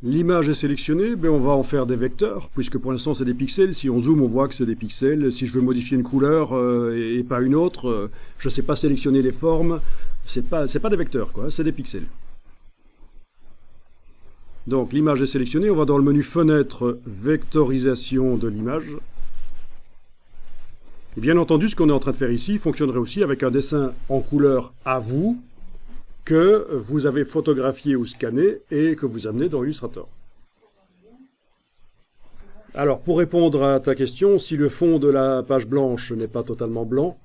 L'image est sélectionnée, ben on va en faire des vecteurs, puisque pour l'instant c'est des pixels. Si on zoome, on voit que c'est des pixels. Si je veux modifier une couleur et pas une autre, je ne sais pas sélectionner les formes. C'est pas des vecteurs, quoi, c'est des pixels. Donc l'image est sélectionnée, on va dans le menu Fenêtre, Vectorisation de l'image. Et bien entendu, ce qu'on est en train de faire ici fonctionnerait aussi avec un dessin en couleur à vous, que vous avez photographié ou scanné et que vous amenez dans Illustrator. Alors, pour répondre à ta question, si le fond de la page blanche n'est pas totalement blanc,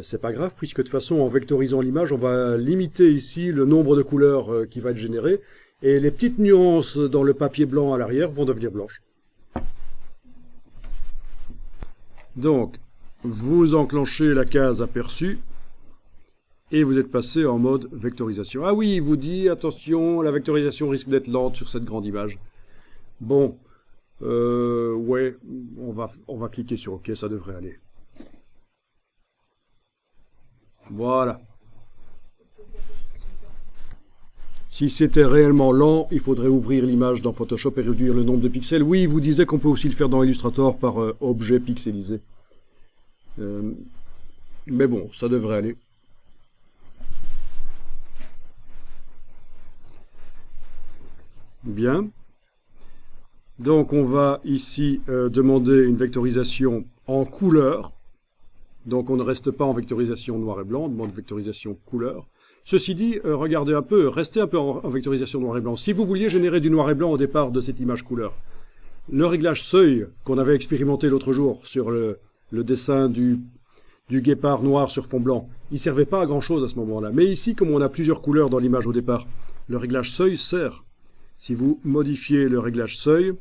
c'est pas grave, puisque de toute façon, en vectorisant l'image, on va limiter ici le nombre de couleurs qui va être généré, et les petites nuances dans le papier blanc à l'arrière vont devenir blanches. Donc, vous enclenchez la case aperçu, et vous êtes passé en mode vectorisation. Ah oui, il vous dit, attention, la vectorisation risque d'être lente sur cette grande image. Bon, ouais, on va cliquer sur OK, ça devrait aller. Voilà. Si c'était réellement lent, il faudrait ouvrir l'image dans Photoshop et réduire le nombre de pixels. Oui, il vous disait qu'on peut aussi le faire dans Illustrator par objet pixelisé. Mais bon, ça devrait aller. Bien. Donc on va ici demander une vectorisation en couleur. Donc on ne reste pas en vectorisation noir et blanc, on demande vectorisation couleur. Ceci dit, regardez un peu, restez un peu en vectorisation noir et blanc. Si vous vouliez générer du noir et blanc au départ de cette image couleur, le réglage seuil qu'on avait expérimenté l'autre jour sur le dessin du guépard noir sur fond blanc, il ne servait pas à grand chose à ce moment-là. Mais ici, comme on a plusieurs couleurs dans l'image au départ, le réglage seuil sert. Si vous modifiez le réglage seuil,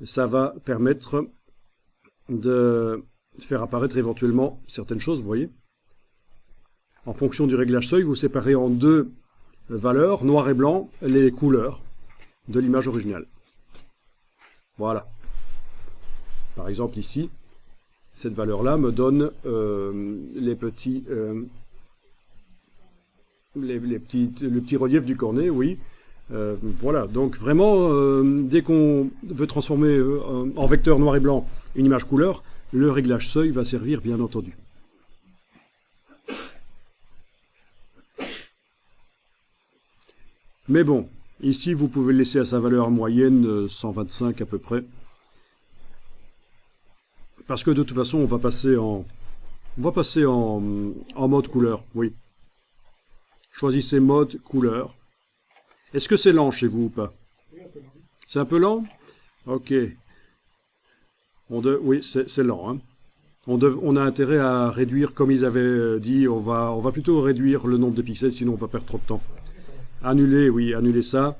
ça va permettre de faire apparaître éventuellement certaines choses, vous voyez. En fonction du réglage seuil, vous séparez en deux valeurs, noir et blanc, les couleurs de l'image originale. Voilà. Par exemple ici, cette valeur-là me donne le petit relief du cornet, oui. Voilà, donc vraiment, dès qu'on veut transformer en vecteur noir et blanc une image couleur, le réglage seuil va servir, bien entendu. Mais bon, ici vous pouvez le laisser à sa valeur moyenne, 125 à peu près. Parce que de toute façon, on va passer en mode couleur, oui. Choisissez mode couleur. Est-ce que c'est lent chez vous ou pas? C'est un peu lent? Ok. Oui, c'est lent. Hein. On a intérêt à réduire, comme ils avaient dit, on va plutôt réduire le nombre de pixels, sinon on va perdre trop de temps. Annuler, oui, annuler ça.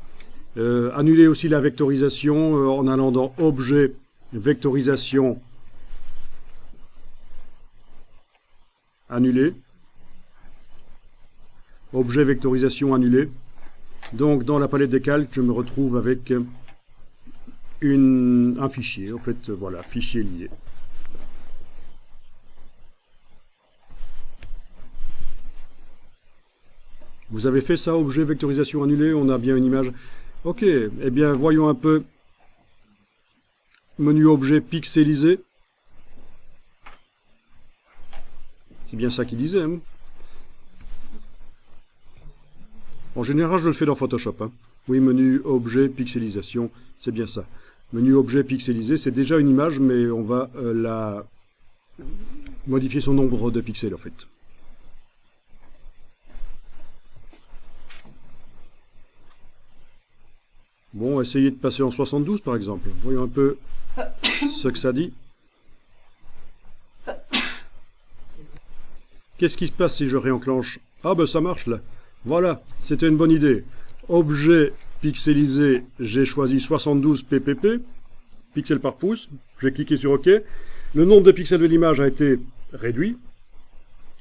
Annuler aussi la vectorisation en allant dans Objet, Vectorisation, Annuler. Objet, Vectorisation, Annuler. Donc dans la palette des calques, je me retrouve avec un fichier. En fait, voilà, fichier lié. Vous avez fait ça, objet, vectorisation, annulé, on a bien une image. Ok, eh bien voyons un peu. Menu objet pixelisé. C'est bien ça qu'il disait. Hein. En général, je le fais dans Photoshop. Hein. Oui, menu objet pixelisation, c'est bien ça. Menu objet pixelisé, c'est déjà une image, mais on va la modifier son nombre de pixels en fait. Bon, essayez de passer en 72 par exemple. Voyons un peu ce que ça dit. Qu'est-ce qui se passe si je réenclenche? Ah ben ça marche là. Voilà, c'était une bonne idée. Objet pixelisé, j'ai choisi 72 ppp, pixels par pouce. J'ai cliqué sur OK. Le nombre de pixels de l'image a été réduit.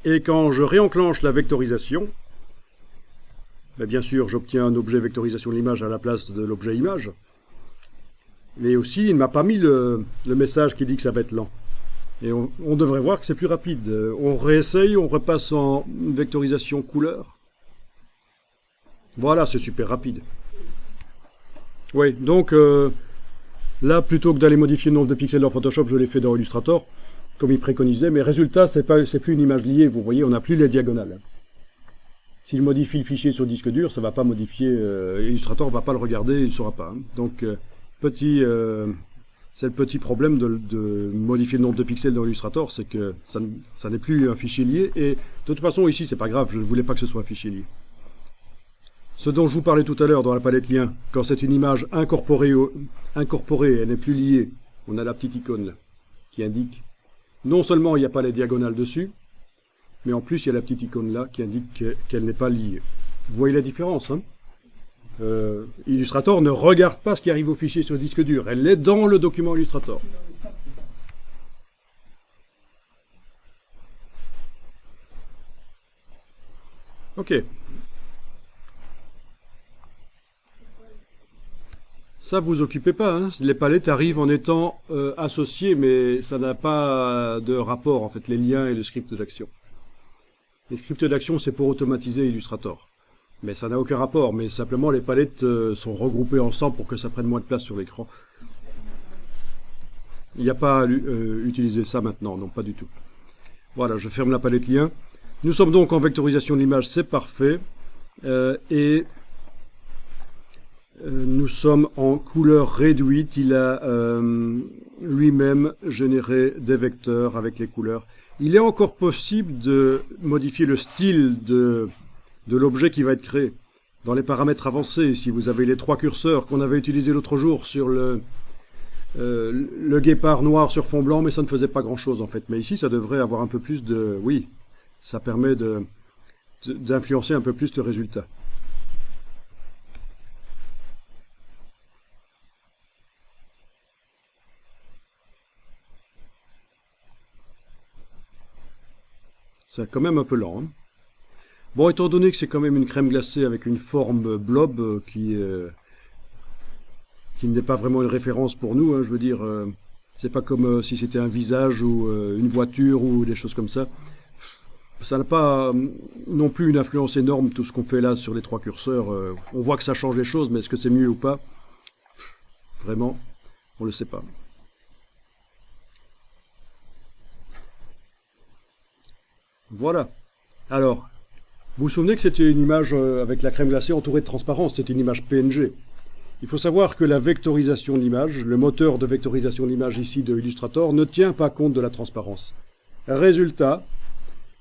Et quand je réenclenche la vectorisation, ben bien sûr, j'obtiens un objet vectorisation de l'image à la place de l'objet image. Mais aussi, il ne m'a pas mis le message qui dit que ça va être lent. Et on devrait voir que c'est plus rapide. On réessaye, on repasse en vectorisation couleur. Voilà, c'est super rapide. Oui, donc là, plutôt que d'aller modifier le nombre de pixels dans Photoshop, je l'ai fait dans Illustrator, comme il préconisait, mais résultat, c'est plus une image liée, vous voyez, on n'a plus les diagonales. Si je modifie le fichier sur disque dur, ça ne va pas modifier, Illustrator ne va pas le regarder, il ne saura pas. Hein. Donc, c'est le petit problème de modifier le nombre de pixels dans Illustrator, c'est que ça n'est plus un fichier lié, et de toute façon, ici, c'est pas grave, je ne voulais pas que ce soit un fichier lié. Ce dont je vous parlais tout à l'heure dans la palette lien, quand c'est une image incorporée, elle n'est plus liée, on a la petite icône là, qui indique, non seulement il n'y a pas les diagonales dessus, mais en plus il y a la petite icône là qui indique qu'elle n'est pas liée. Vous voyez la différence, hein? Illustrator ne regarde pas ce qui arrive au fichier sur le disque dur, elle est dans le document Illustrator. Ok. Ça, vous occupez pas, hein. Les palettes arrivent en étant associées, mais ça n'a pas de rapport, en fait, les liens et le script d'action. Les scripts d'action, c'est pour automatiser Illustrator. Mais ça n'a aucun rapport, mais simplement les palettes sont regroupées ensemble pour que ça prenne moins de place sur l'écran. Il n'y a pas à utiliser ça maintenant, non, pas du tout. Voilà, je ferme la palette lien. Nous sommes donc en vectorisation de l'image, c'est parfait. Nous sommes en couleur réduite, il a lui-même généré des vecteurs avec les couleurs. Il est encore possible de modifier le style de l'objet qui va être créé. Dans les paramètres avancés, si vous avez les 3 curseurs qu'on avait utilisés l'autre jour sur le guépard noir sur fond blanc, mais ça ne faisait pas grand-chose en fait. Mais ici, ça devrait avoir un peu plus de... Oui, ça permet d'influencer un peu plus le résultat. C'est quand même un peu lent. Hein. Bon, étant donné que c'est quand même une crème glacée avec une forme blob qui n'est pas vraiment une référence pour nous, hein, je veux dire, c'est pas comme si c'était un visage ou une voiture ou des choses comme ça. Ça n'a pas non plus une influence énorme, tout ce qu'on fait là sur les 3 curseurs. On voit que ça change les choses, mais est-ce que c'est mieux ou pas? Vraiment, on ne le sait pas. Voilà. Alors, vous vous souvenez que c'était une image avec la crème glacée entourée de transparence, c'était une image PNG. Il faut savoir que la vectorisation de l'image, le moteur de vectorisation de l'image ici de Illustrator, ne tient pas compte de la transparence. Résultat,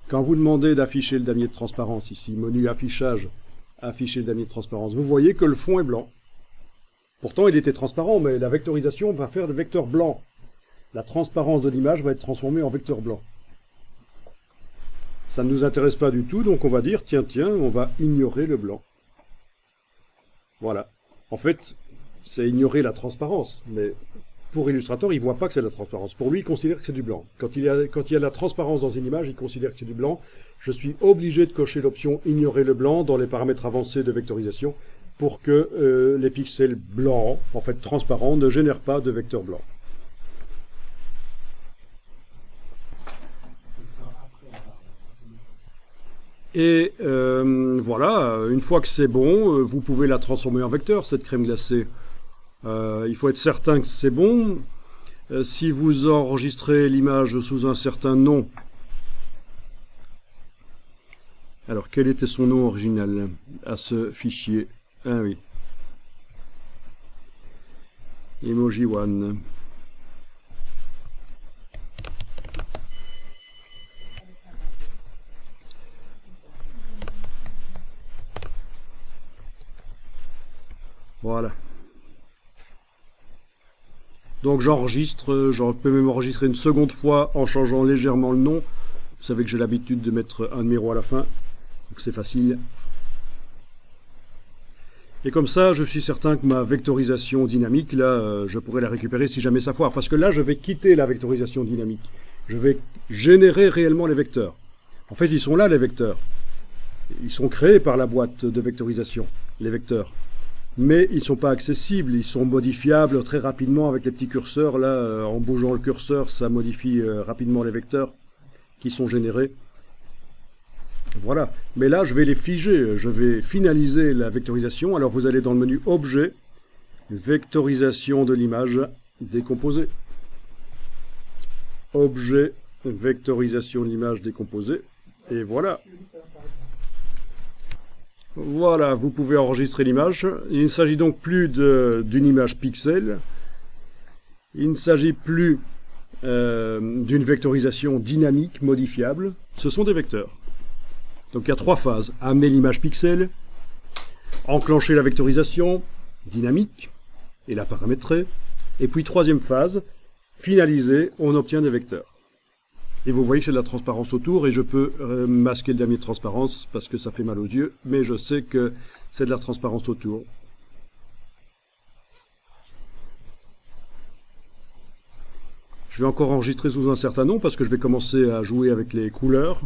quand vous demandez d'afficher le damier de transparence ici, menu affichage, afficher le damier de transparence, vous voyez que le fond est blanc. Pourtant, il était transparent, mais la vectorisation va faire des vecteurs blancs. La transparence de l'image va être transformée en vecteur blanc. Ça ne nous intéresse pas du tout, donc on va dire, tiens, on va ignorer le blanc. Voilà. En fait, c'est ignorer la transparence, mais pour Illustrator, il ne voit pas que c'est de la transparence. Pour lui, il considère que c'est du blanc. Quand il y a de la transparence dans une image, il considère que c'est du blanc. Je suis obligé de cocher l'option « Ignorer le blanc » dans les paramètres avancés de vectorisation pour que les pixels blancs, en fait transparents, ne génèrent pas de vecteur blanc. Et voilà, une fois que c'est bon, vous pouvez la transformer en vecteur, cette crème glacée. Il faut être certain que c'est bon. Si vous enregistrez l'image sous un certain nom, alors quel était son nom original à ce fichier? Ah oui, Emoji One. Voilà. Donc j'enregistre, je peux même enregistrer une seconde fois en changeant légèrement le nom. Vous savez que j'ai l'habitude de mettre un numéro à la fin, donc c'est facile. Et comme ça, je suis certain que ma vectorisation dynamique, là, je pourrais la récupérer si jamais ça foire. Parce que là, je vais quitter la vectorisation dynamique. Je vais générer réellement les vecteurs. En fait, ils sont là, les vecteurs. Ils sont créés par la boîte de vectorisation, les vecteurs. Mais ils ne sont pas accessibles, ils sont modifiables très rapidement avec les petits curseurs. Là, en bougeant le curseur, ça modifie rapidement les vecteurs qui sont générés. Voilà. Mais là, je vais les figer, je vais finaliser la vectorisation. Alors, vous allez dans le menu Objet, Vectorisation de l'image décomposée. Objet, vectorisation de l'image décomposée. Et voilà. Voilà, vous pouvez enregistrer l'image. Il ne s'agit donc plus d'une image pixel. Il ne s'agit plus d'une vectorisation dynamique, modifiable. Ce sont des vecteurs. Donc il y a 3 phases. Amener l'image pixel, enclencher la vectorisation dynamique et la paramétrer. Et puis 3e phase, finaliser, on obtient des vecteurs. Et vous voyez que c'est de la transparence autour, et je peux masquer le damier de transparence parce que ça fait mal aux yeux, mais je sais que c'est de la transparence autour. Je vais encore enregistrer sous un certain nom parce que je vais commencer à jouer avec les couleurs.